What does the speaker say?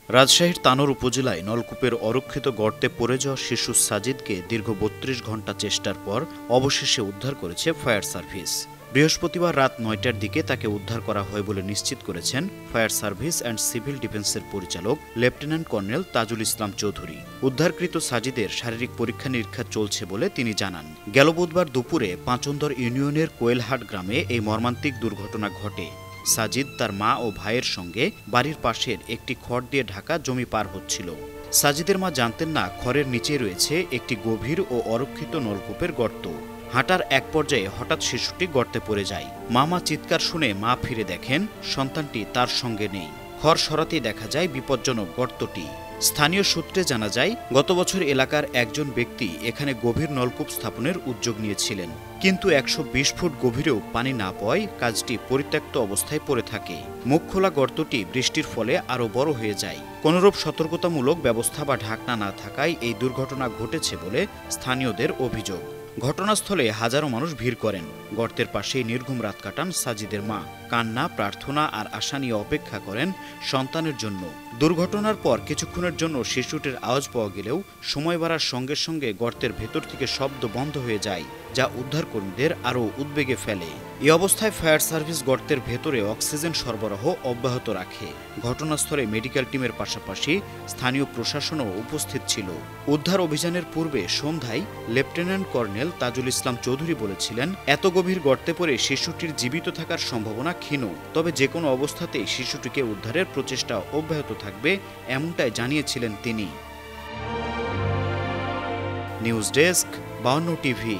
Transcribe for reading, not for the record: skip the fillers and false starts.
রাজশাহীর তানোর উপজেলায় নলকূপের অরক্ষিত গর্তে পড়ে যাওয়া শিশু সাজিদকে দীর্ঘ ৩২ ঘণ্টা চেষ্টার পর অবশেষে উদ্ধার করেছে ফায়ার সার্ভিস। বৃহস্পতিবার রাত ৯টার দিকে তাকে উদ্ধার করা হয় বলে নিশ্চিত করেছেন ফায়ার সার্ভিস অ্যান্ড সিভিল ডিফেন্সের পরিচালক লেফটেন্যান্ট কর্নেল তাজুল ইসলাম চৌধুরী। উদ্ধারকৃত সাজিদের শারীরিক পরীক্ষা নিরীক্ষা চলছে বলে তিনি জানান। গেল বুধবার দুপুরে পাঁচন্দর ইউনিয়নের কোয়েলহাট গ্রামে এই মর্মান্তিক দুর্ঘটনা ঘটে। সাজিদ তার মা ও ভাইয়ের সঙ্গে বাড়ির পাশের একটি খড় দিয়ে ঢাকা জমি পার হচ্ছিল। সাজিদের মা জানতেন না খড়ের নিচে রয়েছে একটি গভীর ও অরক্ষিত নলকূপের গর্ত। হাঁটার এক পর্যায়ে হঠাৎ শিশুটি গর্তে পড়ে যায়। মামা চিৎকার শুনে মা ফিরে দেখেন সন্তানটি তার সঙ্গে নেই। খড় সরাতেই দেখা যায় বিপজ্জনক গর্তটি। স্থানীয় সূত্রে জানা যায়, গত বছর এলাকার একজন ব্যক্তি এখানে গভীর নলকূপ স্থাপনের উদ্যোগ নিয়েছিলেন, কিন্তু ১২০ ফুট গভীরেও পানি না পাওয়ায় কাজটি পরিত্যক্ত অবস্থায় পড়ে থাকে। মুখ খোলা গর্তটি বৃষ্টির ফলে আরও বড় হয়ে যায়। কোনরূপ সতর্কতামূলক ব্যবস্থা বা ঢাকনা না থাকায় এই দুর্ঘটনা ঘটেছে বলে স্থানীয়দের অভিযোগ। ঘটনাস্থলে হাজারো মানুষ ভিড় করেন। গর্তের পাশেই নির্ঘুম রাত কাটান সাজিদের মা। কান্না, প্রার্থনা আর আশা নিয়ে অপেক্ষা করেন সন্তানের জন্য। দুর্ঘটনার পর কিছুক্ষণের জন্য শিশুটির আওয়াজ পাওয়া গেলেও সময় বাড়ার সঙ্গে সঙ্গে গর্তের ভেতর থেকে শব্দ বন্ধ হয়ে যায়, যা উদ্ধারকর্মীদের আরও উদ্বেগে ফেলে। এই অবস্থায় ফায়ার সার্ভিস গর্তের ভেতরে অক্সিজেন সরবরাহ অব্যাহত রাখে। ঘটনাস্থলে মেডিকেল টিমের পাশাপাশি স্থানীয় প্রশাসনও উপস্থিত ছিল। উদ্ধার অভিযানের পূর্বে সন্ধ্যায় লেফটেন্যান্ট কর্নেল তাজুল ইসলাম চৌধুরী বলেছিলেন, এত গভীর গর্তে পড়ে শিশুটির জীবিত থাকার সম্ভাবনা ক্ষীণ, তবে যে কোনো অবস্থাতেই শিশুটিকে উদ্ধারের প্রচেষ্টা অব্যাহত থাকবে, এমনটাই জানিয়েছিলেন তিনি। News desk, ৫২ TV.